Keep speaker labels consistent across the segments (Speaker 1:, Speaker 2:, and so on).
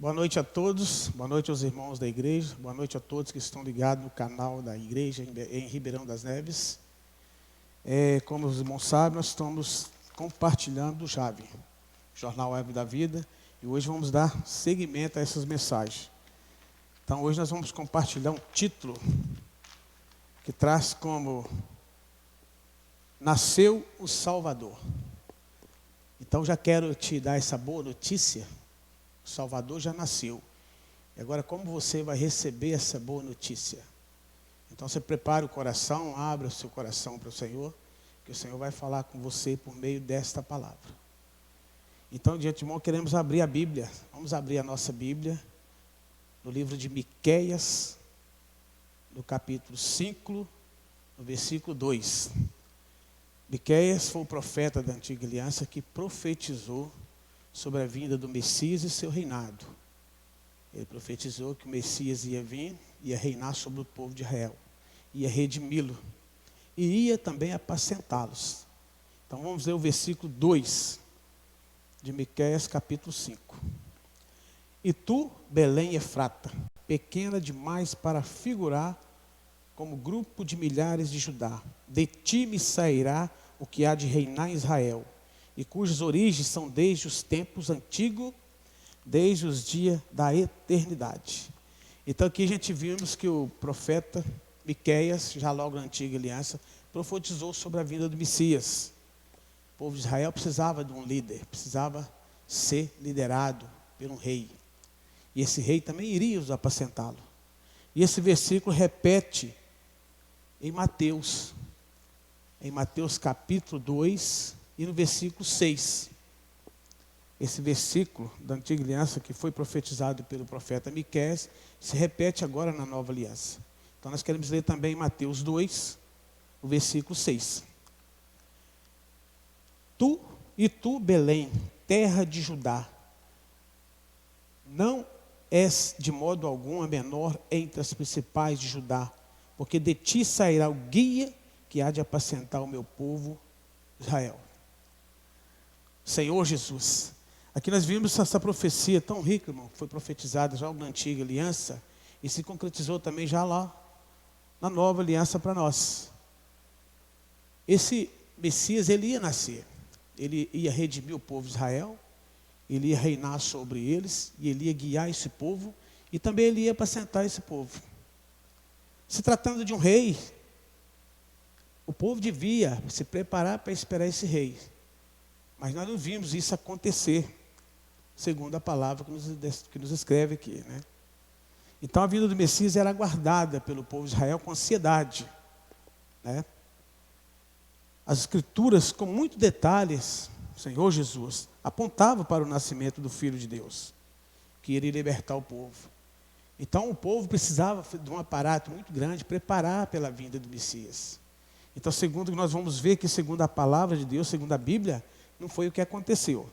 Speaker 1: Boa noite a todos, boa noite aos irmãos da igreja, boa noite a todos que estão ligados no canal da igreja em Ribeirão das Neves. Como os irmãos sabem, nós estamos compartilhando o JAV, Jornal Árvore da Vida, e hoje vamos dar seguimento a essas mensagens. Então hoje nós vamos compartilhar um título que traz como Nasceu o Salvador. Então já quero te dar essa boa notícia. O Salvador já nasceu. E agora, como você vai receber essa boa notícia? Então, você prepara o coração, abra o seu coração para o Senhor, que o Senhor vai falar com você por meio desta palavra. Então, de antemão, queremos abrir a Bíblia. Vamos abrir a nossa Bíblia no livro de Miqueias, no capítulo 5, no versículo 2. Miqueias foi o profeta da antiga aliança que profetizou sobre a vinda do Messias e seu reinado. Ele profetizou que o Messias ia vir, ia reinar sobre o povo de Israel, ia redimi-lo e ia também apacentá-los. Então vamos ler o versículo 2 de Miqueias capítulo 5. E tu, Belém Efrata, pequena demais para figurar como grupo de milhares de Judá, de ti me sairá o que há de reinar em Israel, e cujas origens são desde os tempos antigos, desde os dias da eternidade. Então aqui a gente vimos que o profeta Miqueias, já logo na antiga aliança, profetizou sobre a vinda do Messias. O povo de Israel precisava de um líder, precisava ser liderado por um rei. E esse rei também iria os apacentá-lo. E esse versículo repete em Mateus capítulo 2, e no versículo 6, esse versículo da antiga aliança que foi profetizado pelo profeta Miqueias, se repete agora na nova aliança. Então nós queremos ler também Mateus 2, o versículo 6. Tu, Belém, terra de Judá, não és de modo algum a menor entre as principais de Judá, porque de ti sairá o guia que há de apacentar o meu povo Israel. Senhor Jesus, aqui nós vimos essa profecia tão rica, irmão, que foi profetizada já na antiga aliança e se concretizou também já lá na nova aliança para nós. Esse Messias, ele ia nascer, ele ia redimir o povo de Israel, ele ia reinar sobre eles e ele ia guiar esse povo e também ele ia apacentar esse povo. Se tratando de um rei, o povo devia se preparar para esperar esse rei. Mas nós não vimos isso acontecer, segundo a palavra que nos escreve aqui, né? Então a vinda do Messias era aguardada pelo povo de Israel com ansiedade, né? As escrituras, com muitos detalhes, o Senhor Jesus apontava para o nascimento do Filho de Deus, que iria libertar o povo. Então o povo precisava de um aparato muito grande, preparar pela vinda do Messias. Então, segundo nós vamos ver que, segundo a palavra de Deus, segundo a Bíblia, não foi o que aconteceu.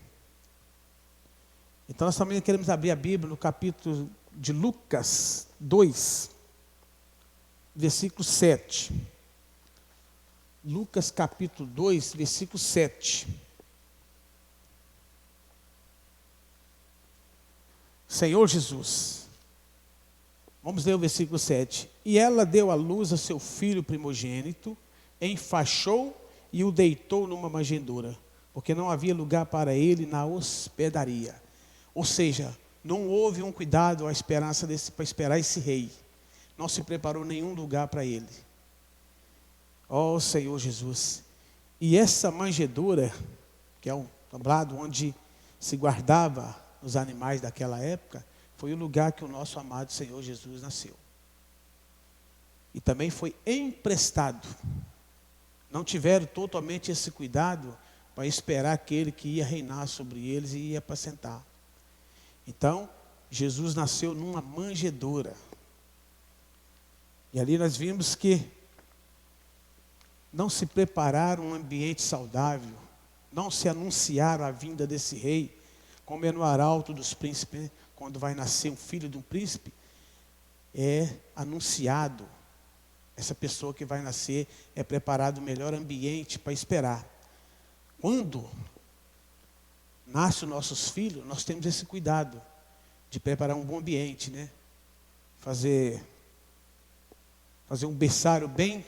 Speaker 1: Então nós também queremos abrir a Bíblia no capítulo de Lucas 2, versículo 7. Lucas capítulo 2, versículo 7. Senhor Jesus, vamos ler o versículo 7. E ela deu à luz a seu filho primogênito, enfaixou e o deitou numa manjedoura, porque não havia lugar para ele na hospedaria. Ou seja, não houve um cuidado para esperar esse rei. Não se preparou nenhum lugar para ele. Ó Senhor Jesus. E essa manjedoura, que é um tablado onde se guardava os animais daquela época, foi o lugar que o nosso amado Senhor Jesus nasceu. E também foi emprestado. Não tiveram totalmente esse cuidado para esperar aquele que ia reinar sobre eles e ia apacentar. Então, Jesus nasceu numa manjedoura. E ali nós vimos que não se prepararam um ambiente saudável, não se anunciaram a vinda desse rei, como é no arauto dos príncipes, quando vai nascer um filho de um príncipe, é anunciado. Essa pessoa que vai nascer é preparado o melhor ambiente para esperar. Quando nascem os nossos filhos, nós temos esse cuidado de preparar um bom ambiente, né? Fazer um berçário bem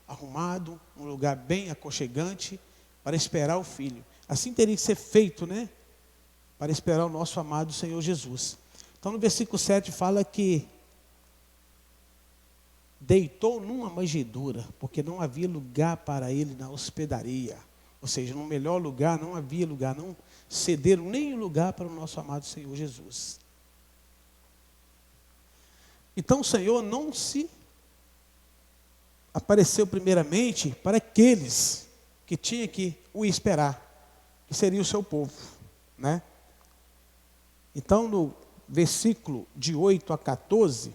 Speaker 1: arrumado, um lugar bem aconchegante para esperar o filho. Assim teria que ser feito, né? Para esperar o nosso amado Senhor Jesus. Então no versículo 7 fala que deitou numa manjedoura, porque não havia lugar para ele na hospedaria. Ou seja, no melhor lugar não havia lugar, não cederam nem lugar para o nosso amado Senhor Jesus. Então o Senhor não se apareceu primeiramente para aqueles que tinham que o esperar, que seria o seu povo, né? Então no versículo de 8 a 14,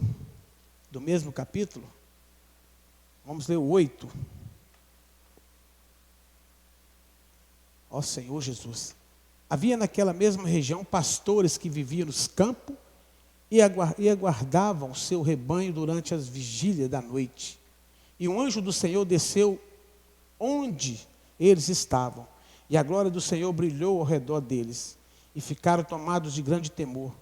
Speaker 1: do mesmo capítulo, vamos ler o 8. Ó Senhor Jesus. Havia naquela mesma região pastores que viviam nos campos e aguardavam o seu rebanho durante as vigílias da noite. E um anjo do Senhor desceu onde eles estavam, e a glória do Senhor brilhou ao redor deles, e ficaram tomados de grande temor.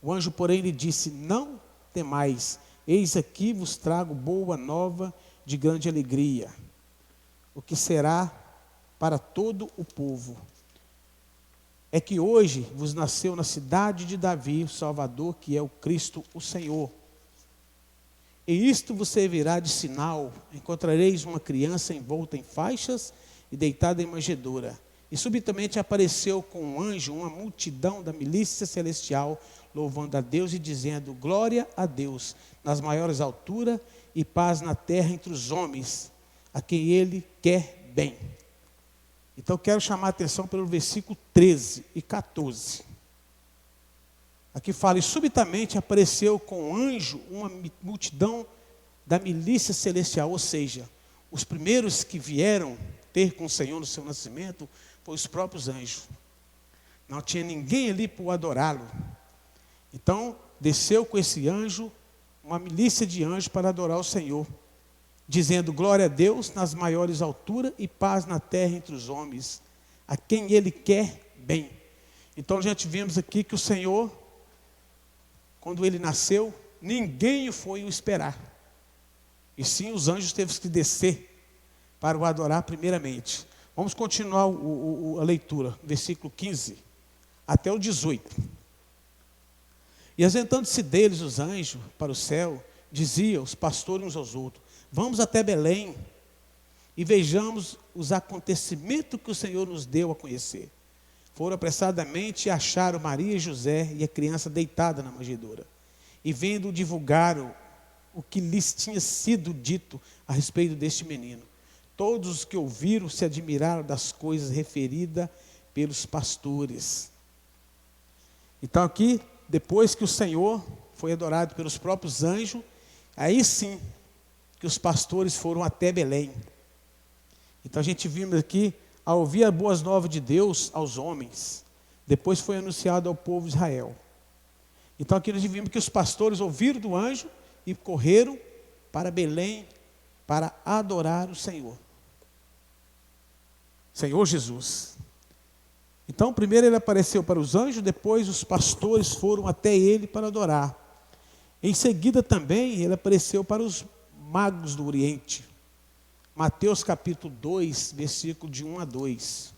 Speaker 1: O anjo, porém, lhe disse: não temais, eis aqui vos trago boa nova de grande alegria, o que será para todo o povo. É que hoje vos nasceu na cidade de Davi o Salvador, que é o Cristo, o Senhor. E isto vos servirá de sinal: encontrareis uma criança envolta em faixas e deitada em manjedoura. E subitamente apareceu com um anjo uma multidão da milícia celestial, louvando a Deus e dizendo: glória a Deus nas maiores alturas e paz na terra entre os homens, a quem Ele quer bem. Então quero chamar a atenção pelo versículo 13 e 14. Aqui fala: e subitamente apareceu com um anjo uma multidão da milícia celestial, ou seja, os primeiros que vieram ter com o Senhor no seu nascimento foram os próprios anjos. Não tinha ninguém ali para o adorá-lo. Então desceu com esse anjo uma milícia de anjos para adorar o Senhor, dizendo: glória a Deus nas maiores alturas e paz na terra entre os homens, a quem Ele quer bem. Então já tivemos aqui que o Senhor, quando Ele nasceu, ninguém foi o esperar, e sim os anjos teve que descer para o adorar primeiramente. Vamos continuar a leitura, versículo 15 até o 18. E assentando-se deles os anjos para o céu, diziam os pastores uns aos outros: vamos até Belém e vejamos os acontecimentos que o Senhor nos deu a conhecer. Foram apressadamente e acharam Maria e José e a criança deitada na manjedoura. E vendo, divulgaram o que lhes tinha sido dito a respeito deste menino. Todos os que ouviram se admiraram das coisas referidas pelos pastores. Então aqui, depois que o Senhor foi adorado pelos próprios anjos, aí sim que os pastores foram até Belém. Então a gente viu aqui, a ouvir as boas novas de Deus aos homens, depois foi anunciado ao povo de Israel. Então aqui nós vimos que os pastores ouviram do anjo e correram para Belém para adorar o Senhor Jesus. Então primeiro ele apareceu para os anjos, depois os pastores foram até ele para adorar. Em seguida também ele apareceu para os magos do Oriente. Mateus capítulo 2, versículo de 1 a 2.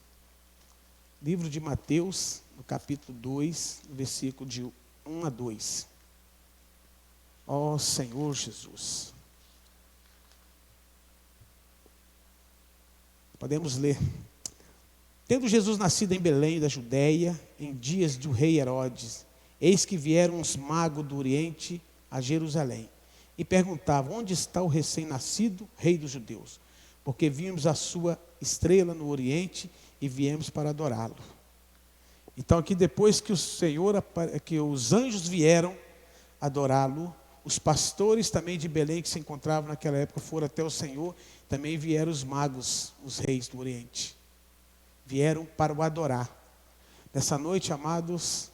Speaker 1: Livro de Mateus, no capítulo 2, versículo de 1 a 2. Ó Senhor Jesus. Podemos ler. Tendo Jesus nascido em Belém da Judéia, em dias do rei Herodes, eis que vieram uns magos do Oriente a Jerusalém, e perguntavam: onde está o recém-nascido rei dos judeus? Porque vimos a sua estrela no Oriente e viemos para adorá-lo. Então aqui depois que que os anjos vieram adorá-lo, os pastores também de Belém que se encontravam naquela época foram até o Senhor, também vieram os magos, os reis do Oriente. Vieram para o adorar. Nessa noite, amados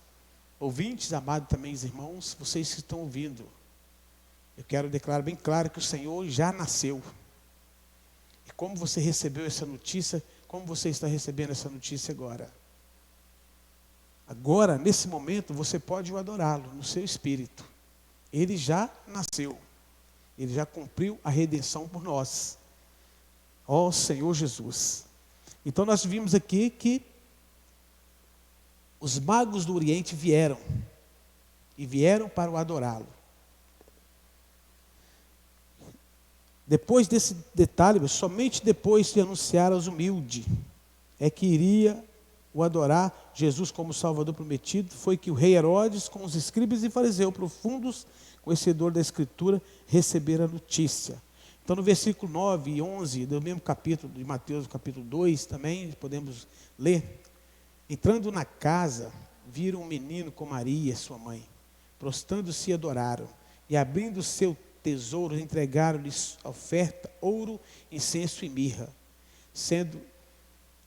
Speaker 1: ouvintes, amados também os irmãos, vocês que estão ouvindo, eu quero declarar bem claro que o Senhor já nasceu. E como você recebeu essa notícia, como você está recebendo essa notícia agora? Agora, nesse momento, você pode adorá-lo no seu espírito. Ele já nasceu. Ele já cumpriu a redenção por nós. Ó Senhor Jesus. Então nós vimos aqui que os magos do Oriente vieram. E vieram para o adorá-lo. Depois desse detalhe, somente depois de anunciar aos humildes, é que iria o adorar Jesus como Salvador prometido, foi que o rei Herodes, com os escribas e fariseus profundos, conhecedor da Escritura, receberam a notícia. Então no versículo 9 e 11, do mesmo capítulo de Mateus, capítulo 2, também podemos ler. Entrando na casa, viram um menino com Maria, sua mãe. Prostrando-se, adoraram. E abrindo seu tesouro, entregaram-lhes oferta, ouro, incenso e mirra. Sendo,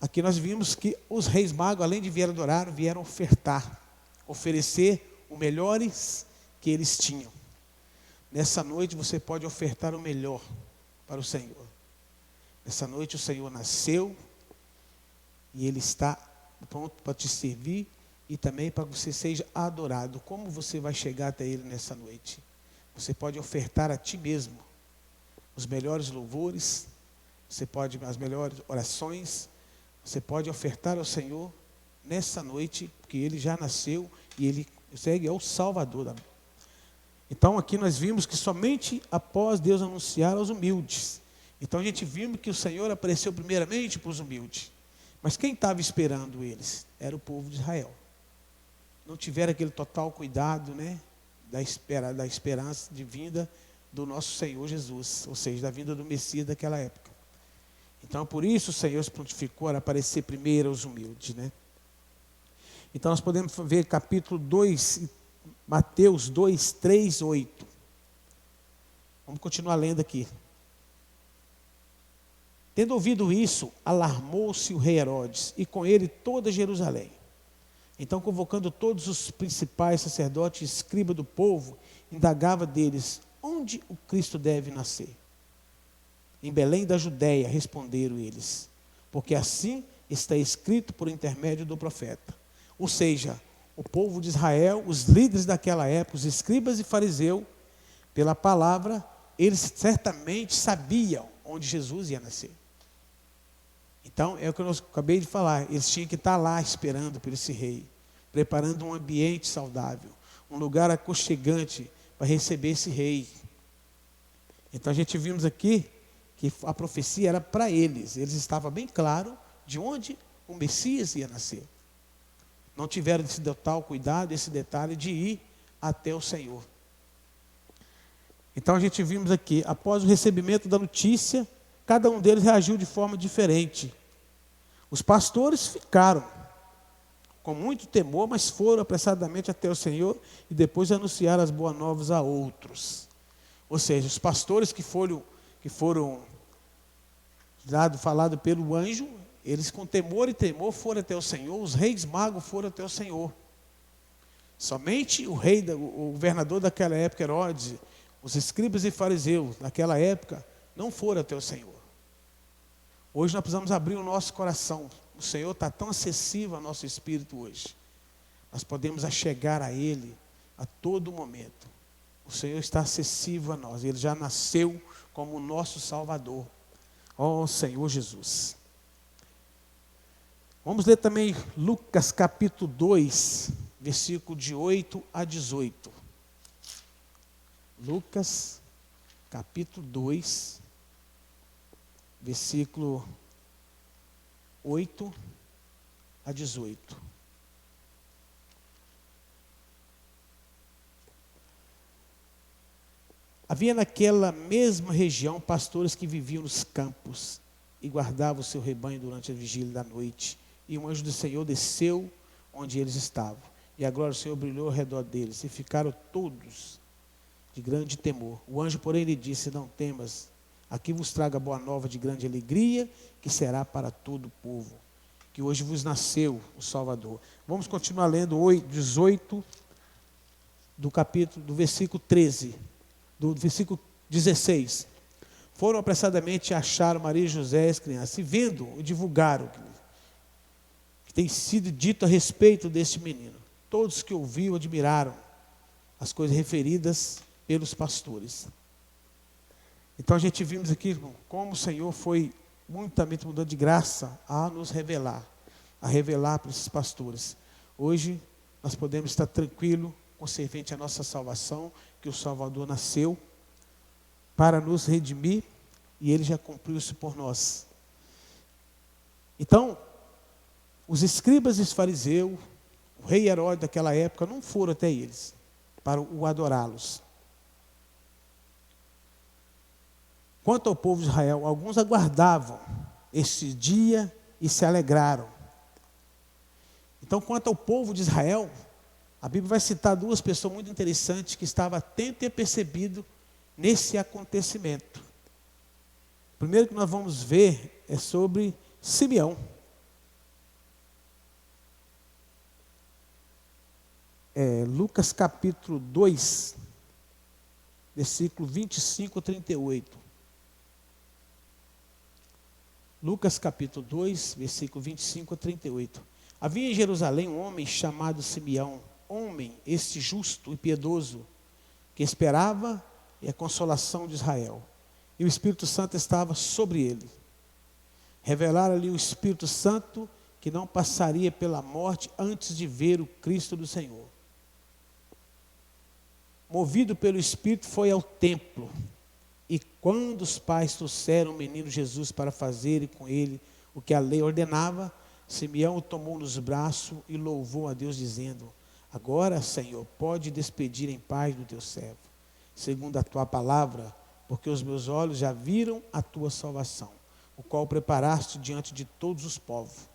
Speaker 1: aqui nós vimos que os reis magos, além de vir adorar, vieram ofertar. Oferecer os melhores que eles tinham. Nessa noite você pode ofertar o melhor para o Senhor. Nessa noite o Senhor nasceu e Ele está pronto para te servir e também para que você seja adorado. Como você vai chegar até Ele nessa noite? Você pode ofertar a ti mesmo os melhores louvores, você pode as melhores orações, você pode ofertar ao Senhor nessa noite, porque Ele já nasceu e Ele segue, é o Salvador da vida. Então aqui nós vimos que somente após Deus anunciar aos humildes. Então a gente viu que o Senhor apareceu primeiramente para os humildes. Mas quem estava esperando eles? Era o povo de Israel. Não tiveram aquele total cuidado, né, da esperança de vinda do nosso Senhor Jesus. Ou seja, da vinda do Messias daquela época. Então por isso o Senhor se prontificou a aparecer primeiro aos humildes, né? Então nós podemos ver capítulo 2, Mateus 2, 3, 8. Vamos continuar lendo aqui. Tendo ouvido isso, alarmou-se o rei Herodes, e com ele toda Jerusalém. Então, convocando todos os principais sacerdotes e escribas do povo, indagava deles, onde o Cristo deve nascer? Em Belém da Judéia, responderam eles, porque assim está escrito por intermédio do profeta. Ou seja, o povo de Israel, os líderes daquela época, os escribas e fariseus, pela palavra, eles certamente sabiam onde Jesus ia nascer. Então, é o que eu acabei de falar, eles tinham que estar lá esperando por esse rei, preparando um ambiente saudável, um lugar aconchegante para receber esse rei. Então a gente vimos aqui que a profecia era para eles estavam bem claro de onde o Messias ia nascer. Não tiveram esse total cuidado, esse detalhe de ir até o Senhor. Então a gente vimos aqui, após o recebimento da notícia, cada um deles reagiu de forma diferente. Os pastores ficaram com muito temor, mas foram apressadamente até o Senhor e depois anunciaram as boas novas a outros. Ou seja, os pastores que foram falados pelo anjo, eles com temor e tremor foram até o Senhor, os reis magos foram até o Senhor. Somente o governador daquela época, Herodes, os escribas e fariseus daquela época, não foram até o Senhor. Hoje nós precisamos abrir o nosso coração. O Senhor está tão acessível ao nosso espírito hoje. Nós podemos chegar a Ele a todo momento. O Senhor está acessível a nós. Ele já nasceu como o nosso Salvador. Ó Senhor Jesus. Vamos ler também Lucas capítulo 2, versículo de 8 a 18. Lucas capítulo 2, versículo 8 a 18. Havia naquela mesma região pastores que viviam nos campos e guardavam o seu rebanho durante a vigília da noite. E um anjo do Senhor desceu onde eles estavam. E a glória do Senhor brilhou ao redor deles. E ficaram todos de grande temor. O anjo, porém, lhe disse, não temas. Aqui vos trago a boa nova de grande alegria, que será para todo o povo. Que hoje vos nasceu o Salvador. Vamos continuar lendo 18 do versículo 13. Do versículo 16. Foram apressadamente achar Maria e José as crianças. E vendo, divulgaram que tem sido dito a respeito deste menino. Todos que ouviram admiraram as coisas referidas pelos pastores. Então a gente vimos aqui, irmão, como o Senhor foi muitamente mudando de graça a nos revelar, a revelar para esses pastores. Hoje nós podemos estar tranquilos, conservente a nossa salvação, que o Salvador nasceu para nos redimir e Ele já cumpriu isso por nós. Então, os escribas e os fariseus, o rei Herodes daquela época, não foram até eles para o adorá-los. Quanto ao povo de Israel, alguns aguardavam este dia e se alegraram. Então, quanto ao povo de Israel, a Bíblia vai citar duas pessoas muito interessantes que estavam atentas e percebido nesse acontecimento. O primeiro que nós vamos ver é sobre Simeão. Lucas capítulo 2, versículo 25 a 38. Lucas capítulo 2, versículo 25 a 38. Havia em Jerusalém um homem chamado Simeão, homem este justo e piedoso, que esperava a consolação de Israel. E o Espírito Santo estava sobre ele. Revelaram-lhe o Espírito Santo que não passaria pela morte antes de ver o Cristo do Senhor. Movido pelo Espírito, foi ao templo. E quando os pais trouxeram o menino Jesus para fazerem com ele o que a lei ordenava, Simeão o tomou nos braços e louvou a Deus, dizendo: agora, Senhor, pode despedir em paz do teu servo, segundo a tua palavra, porque os meus olhos já viram a tua salvação, o qual preparaste diante de todos os povos,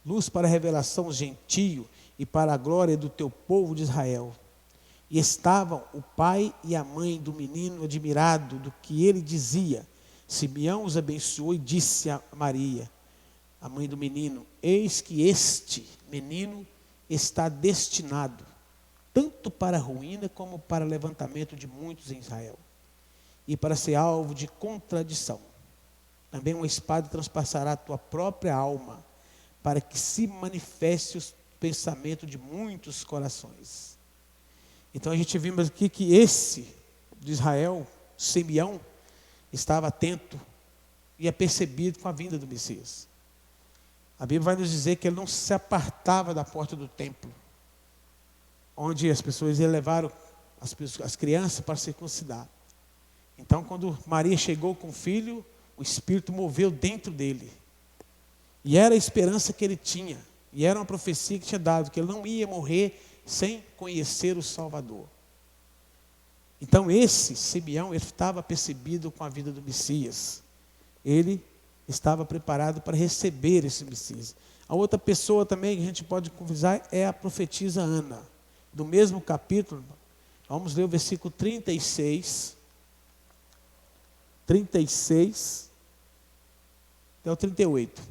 Speaker 1: luz para a revelação aos gentios e para a glória do teu povo de Israel. E estavam o pai e a mãe do menino admirado do que ele dizia. Simeão os abençoou e disse a Maria, a mãe do menino: eis que este menino está destinado tanto para a ruína como para o levantamento de muitos em Israel, e para ser alvo de contradição. Também uma espada transpassará a tua própria alma, para que se manifeste o pensamento de muitos corações. Então a gente vimos aqui que esse de Israel, Simeão, estava atento e apercebido com a vinda do Messias. A Bíblia vai nos dizer que ele não se apartava da porta do templo, onde as pessoas levaram as crianças para circuncidar. Então, quando Maria chegou com o filho, o Espírito moveu dentro dele. E era a esperança que ele tinha. E era uma profecia que tinha dado, que ele não ia morrer sem conhecer o Salvador. Então esse Simeão, ele estava percebido com a vida do Messias. Ele estava preparado para receber esse Messias. A outra pessoa também que a gente pode conversar é a profetisa Ana. Do mesmo capítulo, vamos ler o versículo 36 até o 38.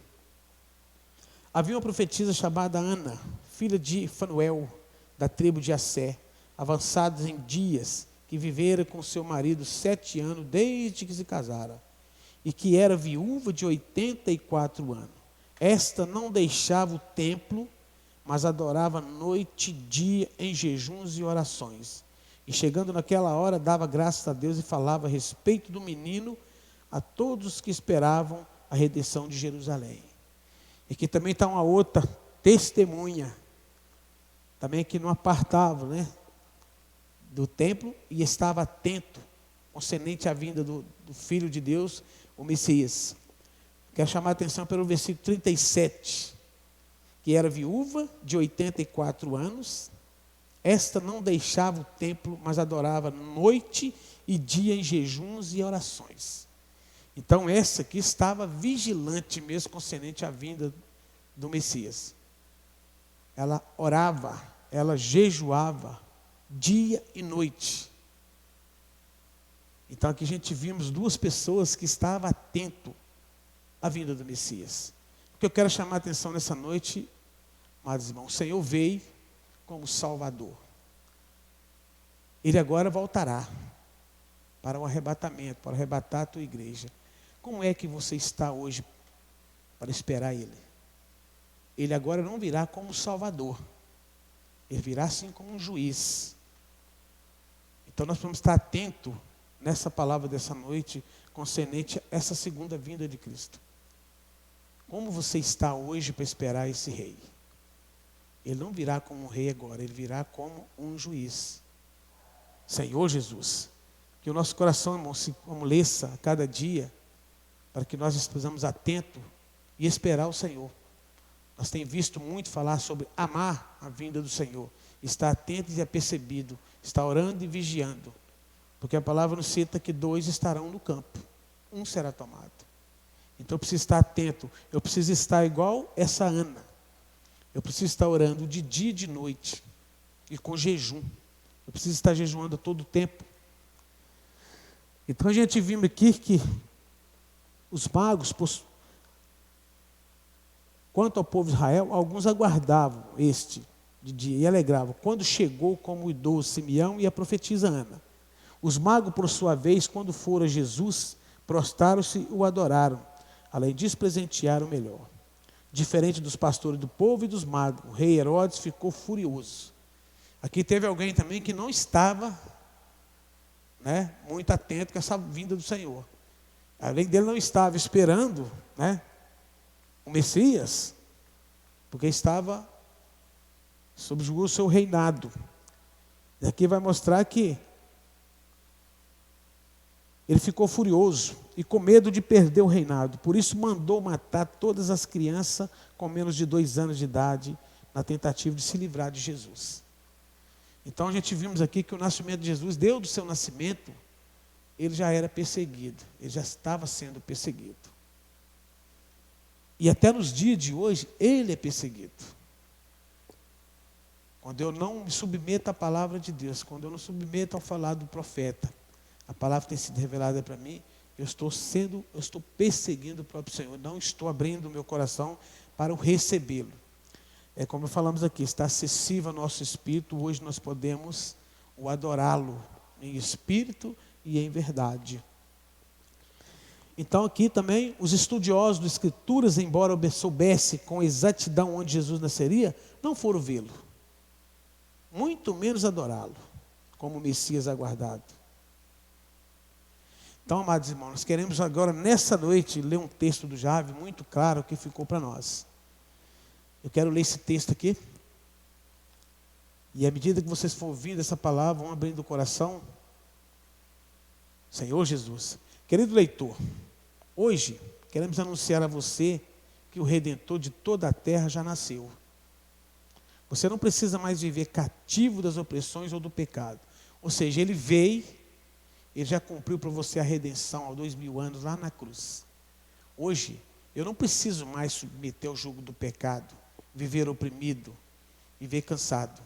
Speaker 1: Havia uma profetisa chamada Ana, filha de Fanuel, da tribo de Assé, avançados em dias, que vivera com seu marido 7 anos, desde que se casara, e que era viúva de 84 anos. Esta não deixava o templo, mas adorava noite e dia em jejuns e orações. E chegando naquela hora, dava graças a Deus e falava a respeito do menino a todos os que esperavam a redenção de Jerusalém. E aqui também está uma outra testemunha, também que não apartava, do templo e estava atento, concernente à vinda do Filho de Deus, o Messias. Quero chamar a atenção pelo versículo 37, que era viúva de 84 anos, esta não deixava o templo, mas adorava noite e dia em jejuns e orações. Então essa aqui estava vigilante mesmo, concernente à vinda do Messias. Ela orava, ela jejuava, dia e noite. Então aqui a gente vimos duas pessoas que estavam atentas à vinda do Messias. O que eu quero chamar a atenção nessa noite, amados irmãos, o Senhor veio como Salvador. Ele agora voltará para o arrebatamento, para arrebatar a tua igreja. Como é que você está hoje para esperar Ele? ele agora não virá como Salvador. Ele virá sim como um juiz. Então nós precisamos estar atentos nessa palavra dessa noite, concernente a essa segunda vinda de Cristo. Como você está hoje para esperar esse rei? Ele não virá como um rei agora, ele virá como um juiz. Senhor Jesus, que o nosso coração, irmão, se amoleça a cada dia, para que nós estejamos atentos e esperar o Senhor. Nós temos visto muito falar sobre amar a vinda do Senhor, estar atento e apercebido, estar orando e vigiando, porque a palavra nos cita que 2 estarão no campo, um será tomado. Então eu preciso estar atento, eu preciso estar igual essa Ana, eu preciso estar orando de dia e de noite, e com jejum, eu preciso estar jejuando a todo tempo. Então a gente viu aqui que os magos, quanto ao povo de Israel, alguns aguardavam este de dia e alegravam, quando chegou como o idoso Simeão e a profetisa Ana. Os magos, por sua vez, quando foram a Jesus, prostraram-se e o adoraram. Além disso, presentearam o melhor. Diferente dos pastores do povo e dos magos, o rei Herodes ficou furioso. Aqui teve alguém também que não estava, muito atento com essa vinda do Senhor. Além dele, não estava esperando, o Messias, porque estava sob o seu reinado. E aqui vai mostrar que ele ficou furioso e com medo de perder o reinado. Por isso mandou matar todas as crianças com menos de 2 anos de idade, na tentativa de se livrar de Jesus. Então a gente vimos aqui que o nascimento de Jesus, desde o seu nascimento, ele já era perseguido, ele já estava sendo perseguido. E até nos dias de hoje, ele é perseguido. Quando eu não me submeto à palavra de Deus, quando eu não submeto ao falar do profeta, a palavra tem sido revelada para mim, eu estou perseguindo o próprio Senhor, não estou abrindo o meu coração para o recebê-lo. É como falamos aqui, está acessível ao nosso espírito, hoje nós podemos o adorá-lo em espírito e em verdade. Então aqui também, os estudiosos das Escrituras, embora soubessem com exatidão onde Jesus nasceria, não foram vê-lo, muito menos adorá-lo, como o Messias aguardado. Então, amados irmãos, nós queremos agora, nessa noite, ler um texto do Jave muito claro que ficou para nós. Eu quero ler esse texto aqui, e à medida que vocês for ouvindo essa palavra, vão abrindo o coração. Senhor Jesus, querido leitor, hoje queremos anunciar a você que o Redentor de toda a terra já nasceu. Você não precisa mais viver cativo das opressões ou do pecado. Ou seja, ele veio, ele já cumpriu para você a redenção há 2000 anos lá na cruz. Hoje, eu não preciso mais submeter ao jugo do pecado, viver oprimido, viver cansado.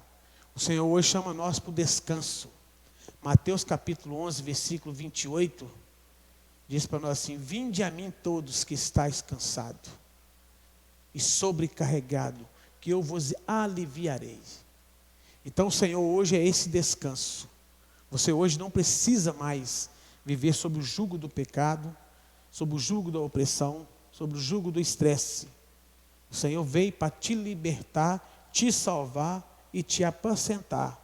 Speaker 1: O Senhor hoje chama nós para o descanso. Mateus capítulo 11, versículo 28, diz para nós assim: vinde a mim todos que estáis cansados e sobrecarregados, que eu vos aliviarei. Então o Senhor hoje é esse descanso. Você hoje não precisa mais viver sob o jugo do pecado, sob o jugo da opressão, sob o jugo do estresse. O Senhor veio para te libertar, te salvar e te apacentar.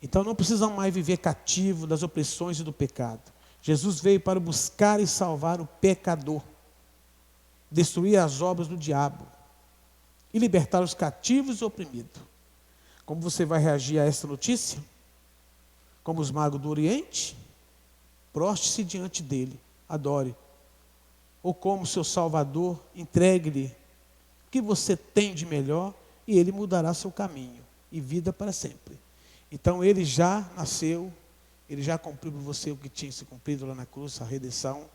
Speaker 1: Então não precisamos mais viver cativo das opressões e do pecado. Jesus veio para buscar e salvar o pecador, destruir as obras do diabo e libertar os cativos e oprimidos. Como você vai reagir a essa notícia? Como os magos do Oriente? Prostre-se diante dele, adore. Ou como seu Salvador, entregue-lhe o que você tem de melhor e ele mudará seu caminho e vida para sempre. Então ele já nasceu, ele já cumpriu por você o que tinha se cumprido lá na cruz, a redenção,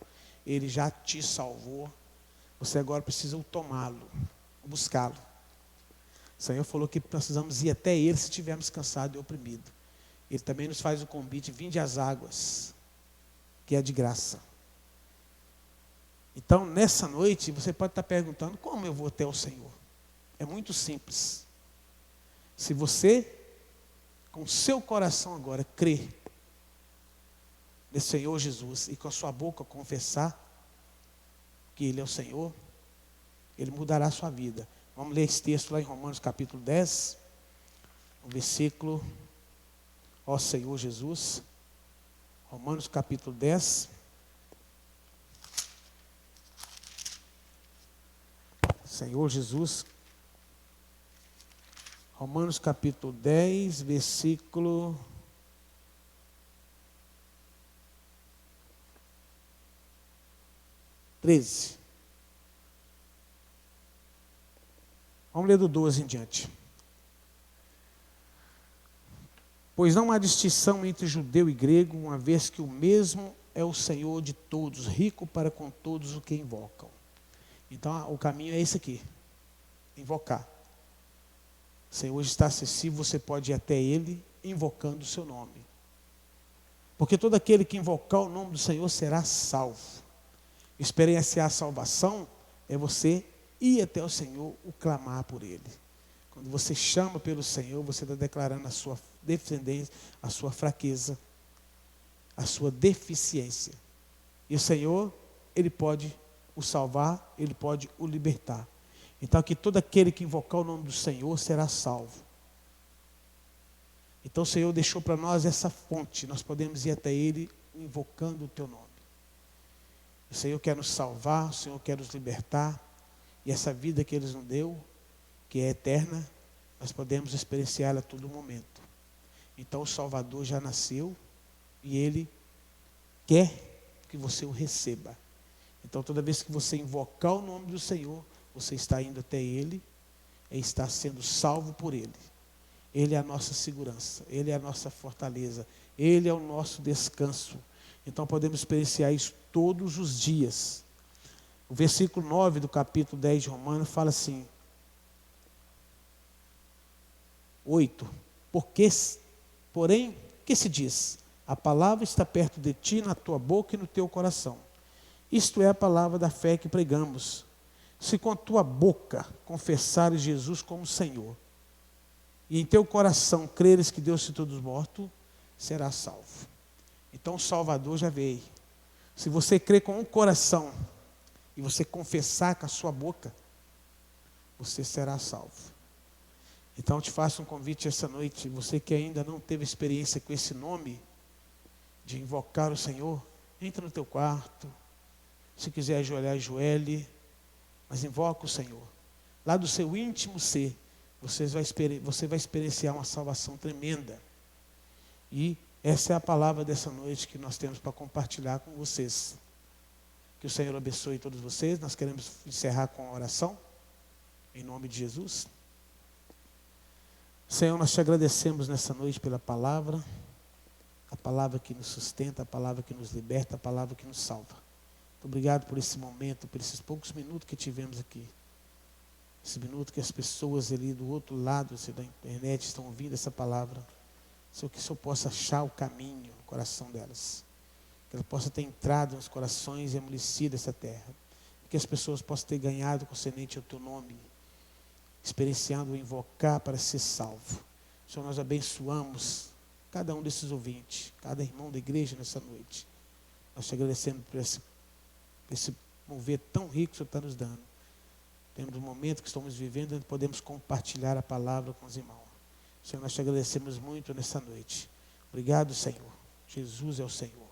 Speaker 1: ele já te salvou. Você agora precisa tomá-lo, buscá-lo. O Senhor falou que precisamos ir até ele se estivermos cansados e oprimidos. Ele também nos faz o convite: vinde às águas, que é de graça. Então, nessa noite, você pode estar perguntando: como eu vou até o Senhor? É muito simples. Se você, com seu coração agora, crer nesse Senhor Jesus e com a sua boca confessar que Ele é o Senhor, Ele mudará a sua vida. Vamos ler esse texto lá em Romanos capítulo 10, no versículo, ó Senhor Jesus, Romanos capítulo 10, Senhor Jesus, Romanos capítulo 10, versículo 13. Vamos ler do 12 em diante. Pois não há distinção entre judeu e grego, uma vez que o mesmo é o Senhor de todos, rico para com todos os que invocam. Então o caminho é esse aqui, invocar. O Senhor hoje está acessível, você pode ir até Ele invocando o seu nome. Porque todo aquele que invocar o nome do Senhor será salvo. Experienciar a salvação é você ir até o Senhor, o clamar por Ele. Quando você chama pelo Senhor, você está declarando a sua dependência, a sua fraqueza, a sua deficiência. E o Senhor, Ele pode o salvar, Ele pode o libertar. Então, que todo aquele que invocar o nome do Senhor será salvo. Então, o Senhor deixou para nós essa fonte. Nós podemos ir até Ele invocando o Teu nome. O Senhor quer nos salvar, o Senhor quer nos libertar. E essa vida que Ele nos deu, que é eterna, nós podemos experienciá-la a todo momento. Então, o Salvador já nasceu e Ele quer que você o receba. Então, toda vez que você invocar o nome do Senhor, você está indo até Ele e está sendo salvo por Ele. Ele é a nossa segurança, Ele é a nossa fortaleza, Ele é o nosso descanso. Então podemos experienciar isso todos os dias. O versículo 9 do capítulo 10 de Romanos fala assim, 8. Porém, que se diz? A palavra está perto de ti, na tua boca e no teu coração. Isto é a palavra da fé que pregamos. Se com a tua boca confessares Jesus como Senhor, e em teu coração creres que Deus ressuscitou dos mortos, serás salvo. Então o Salvador já veio. Se você crer com o coração, e você confessar com a sua boca, você será salvo. Então eu te faço um convite essa noite, você que ainda não teve experiência com esse nome, de invocar o Senhor, entra no teu quarto, se quiser ajoelhar, ajoelhe, mas invoca o Senhor. Lá do seu íntimo ser, você vai experienciar uma salvação tremenda. E essa é a palavra dessa noite que nós temos para compartilhar com vocês. Que o Senhor abençoe todos vocês. Nós queremos encerrar com a oração, em nome de Jesus. Senhor, nós te agradecemos nessa noite pela palavra, a palavra que nos sustenta, a palavra que nos liberta, a palavra que nos salva. Muito obrigado por esse momento, por esses poucos minutos que tivemos aqui. Esse minuto que as pessoas ali do outro lado da internet estão ouvindo essa palavra. Senhor, que o Senhor possa achar o caminho no coração delas. Que ela possa ter entrado nos corações e amolecido essa terra. Que as pessoas possam ter ganhado com semente o teu nome, experienciando o invocar para ser salvo. Senhor, nós abençoamos cada um desses ouvintes, cada irmão da igreja nessa noite. Nós te agradecemos por esse mover tão rico que o Senhor está nos dando. Temos um momento que estamos vivendo onde podemos compartilhar a palavra com os irmãos. Senhor, nós te agradecemos muito nessa noite. Obrigado, Senhor. Jesus é o Senhor.